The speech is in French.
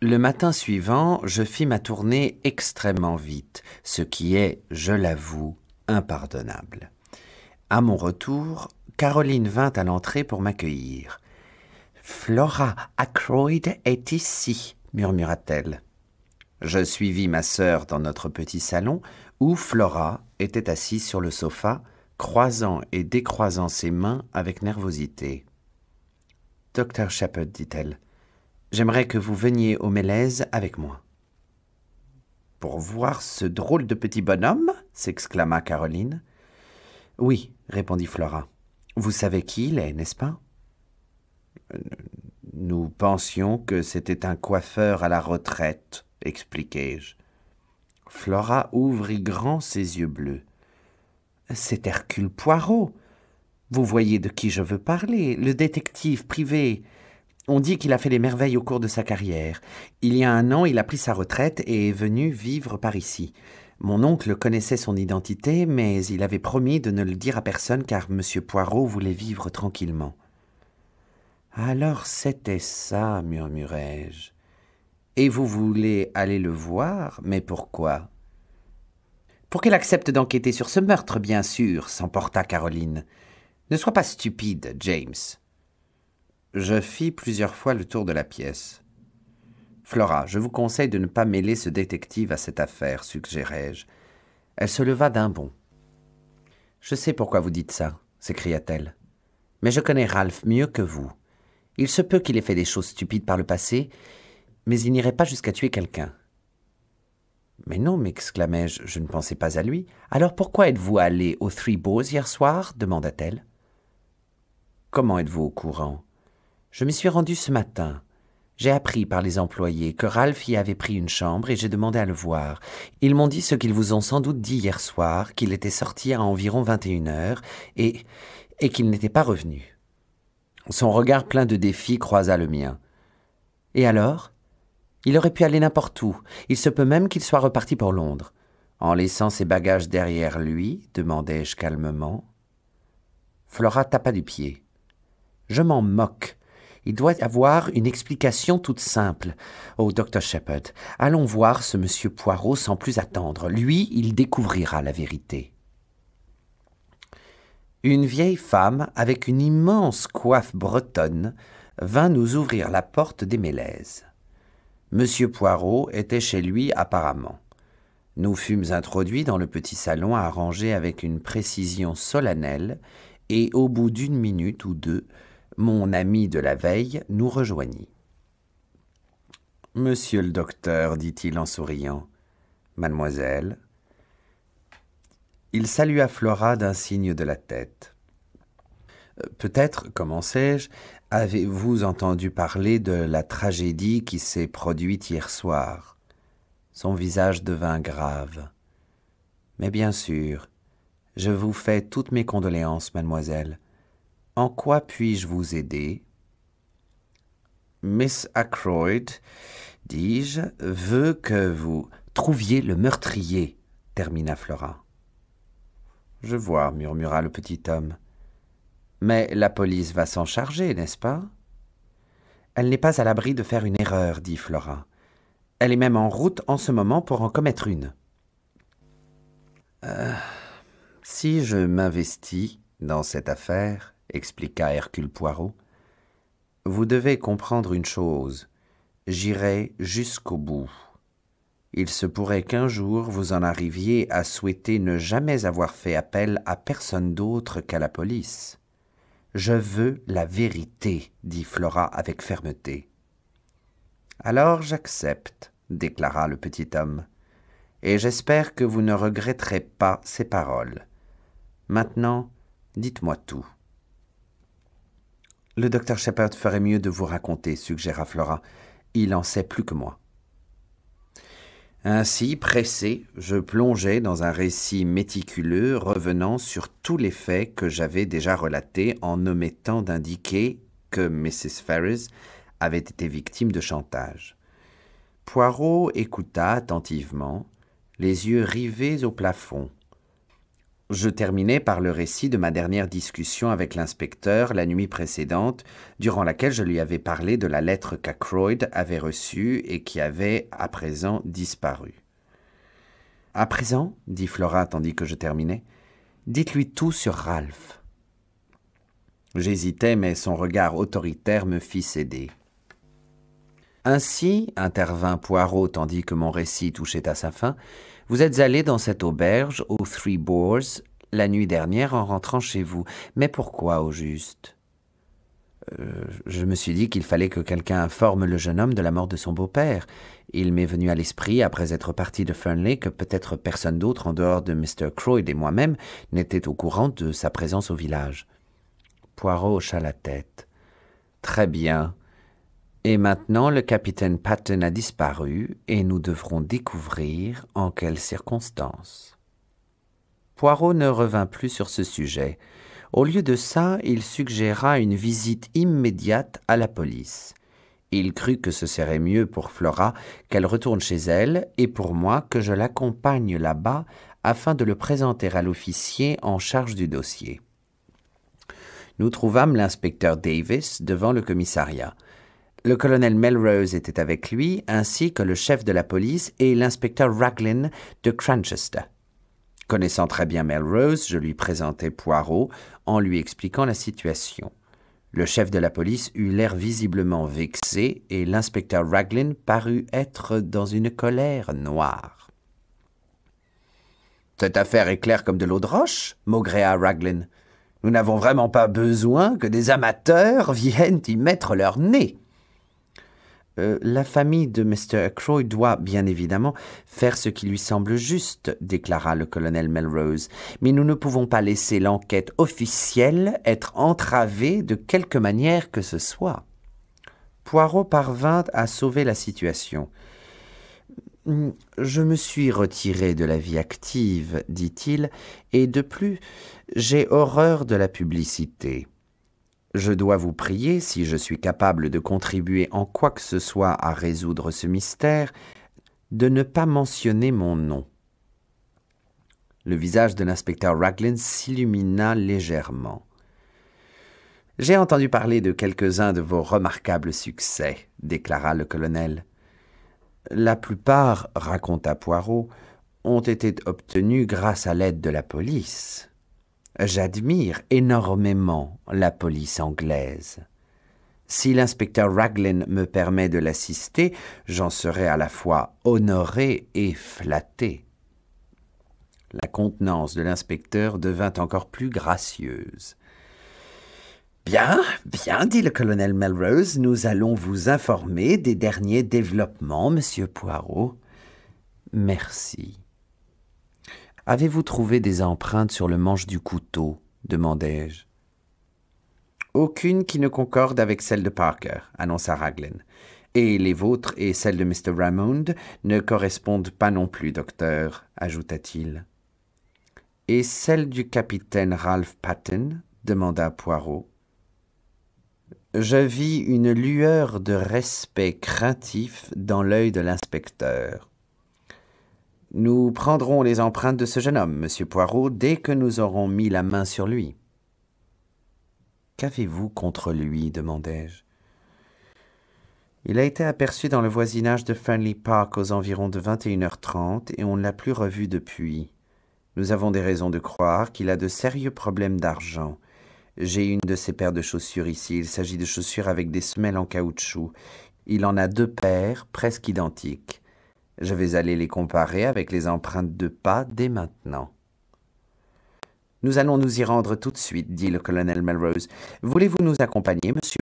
Le matin suivant, je fis ma tournée extrêmement vite, ce qui est, je l'avoue, impardonnable. À mon retour, Caroline vint à l'entrée pour m'accueillir. « Flora Ackroyd est ici, » murmura-t-elle. Je suivis ma sœur dans notre petit salon, où Flora était assise sur le sofa, croisant et décroisant ses mains avec nervosité. « Dr. Shepherd, dit-elle, j'aimerais que vous veniez au Mélèze avec moi. »« Pour voir ce drôle de petit bonhomme ?» s'exclama Caroline. « Oui, répondit Flora. Vous savez qui il est, n'est-ce pas ? » Nous pensions que c'était un coiffeur à la retraite, expliquai-je. Flora ouvrit grand ses yeux bleus. « C'est Hercule Poirot. Vous voyez de qui je veux parler, le détective privé. On dit qu'il a fait des merveilles au cours de sa carrière. Il y a 1 an, il a pris sa retraite et est venu vivre par ici. Mon oncle connaissait son identité, mais il avait promis de ne le dire à personne car M. Poirot voulait vivre tranquillement. « Alors c'était ça, murmurai-je. Et vous voulez aller le voir, mais pourquoi ?»« Pour qu'elle accepte d'enquêter sur ce meurtre, bien sûr, » s'emporta Caroline. « Ne sois pas stupide, James. » Je fis plusieurs fois le tour de la pièce. « Flora, je vous conseille de ne pas mêler ce détective à cette affaire, suggérai-je. » Elle se leva d'un bond. « Je sais pourquoi vous dites ça, » s'écria-t-elle. « Mais je connais Ralph mieux que vous. Il se peut qu'il ait fait des choses stupides par le passé, mais il n'irait pas jusqu'à tuer quelqu'un. »« Mais non, m'exclamai-je, je ne pensais pas à lui. Alors pourquoi êtes-vous allé aux Three Bows hier soir ?» demanda-t-elle. « Comment êtes-vous au courant ?»« Je m'y suis rendu ce matin. J'ai appris par les employés que Ralph y avait pris une chambre et j'ai demandé à le voir. Ils m'ont dit ce qu'ils vous ont sans doute dit hier soir, qu'il était sorti à environ 21h et qu'il n'était pas revenu. » Son regard plein de défi croisa le mien. « Et alors ? Il aurait pu aller n'importe où. Il se peut même qu'il soit reparti pour Londres. En laissant ses bagages derrière lui, demandai-je calmement. Flora tapa du pied. « Je m'en moque. Il doit y avoir une explication toute simple. Oh, Dr. Shepherd, allons voir ce monsieur Poirot sans plus attendre. Lui, il découvrira la vérité. » Une vieille femme, avec une immense coiffe bretonne, vint nous ouvrir la porte des Mélèzes. Monsieur Poirot était chez lui apparemment. Nous fûmes introduits dans le petit salon arrangé avec une précision solennelle, et au bout d'1 minute ou 2, mon ami de la veille nous rejoignit. « Monsieur le docteur, dit-il en souriant. « Mademoiselle. » Il salua Flora d'un signe de la tête. « Peut-être, commençai-je, avez-vous entendu parler de la tragédie qui s'est produite hier soir ?» Son visage devint grave. « Mais bien sûr, je vous fais toutes mes condoléances, mademoiselle. En quoi puis-je vous aider ?»« Miss Ackroyd, dis-je, veut que vous trouviez le meurtrier, » termina Flora. « Je vois, » murmura le petit homme. « Mais la police va s'en charger, n'est-ce pas ?»« Elle n'est pas à l'abri de faire une erreur, » dit Flora. « Elle est même en route en ce moment pour en commettre une. » Si je m'investis dans cette affaire, » expliqua Hercule Poirot, « vous devez comprendre une chose, j'irai jusqu'au bout. Il se pourrait qu'un jour vous en arriviez à souhaiter ne jamais avoir fait appel à personne d'autre qu'à la police. Je veux la vérité, dit Flora avec fermeté. Alors j'accepte, déclara le petit homme, et j'espère que vous ne regretterez pas ces paroles. Maintenant, dites-moi tout. Le docteur Shepherd ferait mieux de vous raconter, suggéra Flora. Il en sait plus que moi. Ainsi, pressé, je plongeai dans un récit méticuleux revenant sur tous les faits que j'avais déjà relatés en omettant d'indiquer que Mrs. Ferrars avait été victime de chantage. Poirot écouta attentivement, les yeux rivés au plafond. Je terminai par le récit de ma dernière discussion avec l'inspecteur la nuit précédente, durant laquelle je lui avais parlé de la lettre qu'Ackroyd avait reçue et qui avait, à présent, disparu. « À présent, dit Flora tandis que je terminais, dites-lui tout sur Ralph. » J'hésitais, mais son regard autoritaire me fit céder. « Ainsi, intervint Poirot tandis que mon récit touchait à sa fin, vous êtes allé dans cette auberge aux Three Boars la nuit dernière en rentrant chez vous. Mais pourquoi, au juste ? Je me suis dit qu'il fallait que quelqu'un informe le jeune homme de la mort de son beau-père. Il m'est venu à l'esprit, après être parti de Fernley, que peut-être personne d'autre en dehors de Mr. Ackroyd et moi-même n'était au courant de sa présence au village. » Poirot hocha la tête. « Très bien. Et maintenant, le capitaine Patten a disparu et nous devrons découvrir en quelles circonstances. » Poirot ne revint plus sur ce sujet. Au lieu de ça, il suggéra une visite immédiate à la police. Il crut que ce serait mieux pour Flora qu'elle retourne chez elle et pour moi que je l'accompagne là-bas afin de le présenter à l'officier en charge du dossier. Nous trouvâmes l'inspecteur Davis devant le commissariat. Le colonel Melrose était avec lui, ainsi que le chef de la police et l'inspecteur Raglan de Cranchester. Connaissant très bien Melrose, je lui présentai Poirot en lui expliquant la situation. Le chef de la police eut l'air visiblement vexé et l'inspecteur Raglan parut être dans une colère noire. « Cette affaire est claire comme de l'eau de roche, » maugréa Raglan. « Nous n'avons vraiment pas besoin que des amateurs viennent y mettre leur nez. » La famille de Mr. Ackroyd doit, bien évidemment, faire ce qui lui semble juste, déclara le colonel Melrose, mais nous ne pouvons pas laisser l'enquête officielle être entravée de quelque manière que ce soit. Poirot parvint à sauver la situation. « Je me suis retiré de la vie active, dit-il, et de plus, j'ai horreur de la publicité. Je dois vous prier, si je suis capable de contribuer en quoi que ce soit à résoudre ce mystère, de ne pas mentionner mon nom. » Le visage de l'inspecteur Raglan s'illumina légèrement. « J'ai entendu parler de quelques-uns de vos remarquables succès, » déclara le colonel. « La plupart, raconta Poirot, ont été obtenus grâce à l'aide de la police. J'admire énormément la police anglaise. Si l'inspecteur Raglan me permet de l'assister, j'en serai à la fois honoré et flatté. » La contenance de l'inspecteur devint encore plus gracieuse. « Bien, bien, dit le colonel Melrose, nous allons vous informer des derniers développements, monsieur Poirot. »« Merci. » « Avez-vous trouvé des empreintes sur le manche du couteau ?» demandai-je. « Aucune qui ne concorde avec celle de Parker, » annonça Raglan. « Et les vôtres et celles de Mr. Raymond ne correspondent pas non plus, docteur, » ajouta-t-il. « Et celle du capitaine Ralph Patten ?» demanda Poirot. Je vis une lueur de respect craintif dans l'œil de l'inspecteur. « Nous prendrons les empreintes de ce jeune homme, monsieur Poirot, dès que nous aurons mis la main sur lui. »« Qu'avez-vous contre lui ?» demandai-je. « Il a été aperçu dans le voisinage de Fernley Park aux environs de 21h30 et on ne l'a plus revu depuis. Nous avons des raisons de croire qu'il a de sérieux problèmes d'argent. J'ai une de ses paires de chaussures ici. Il s'agit de chaussures avec des semelles en caoutchouc. Il en a 2 paires, presque identiques. Je vais aller les comparer avec les empreintes de pas dès maintenant. »« Nous allons nous y rendre tout de suite, dit le colonel Melrose. Voulez-vous nous accompagner, monsieur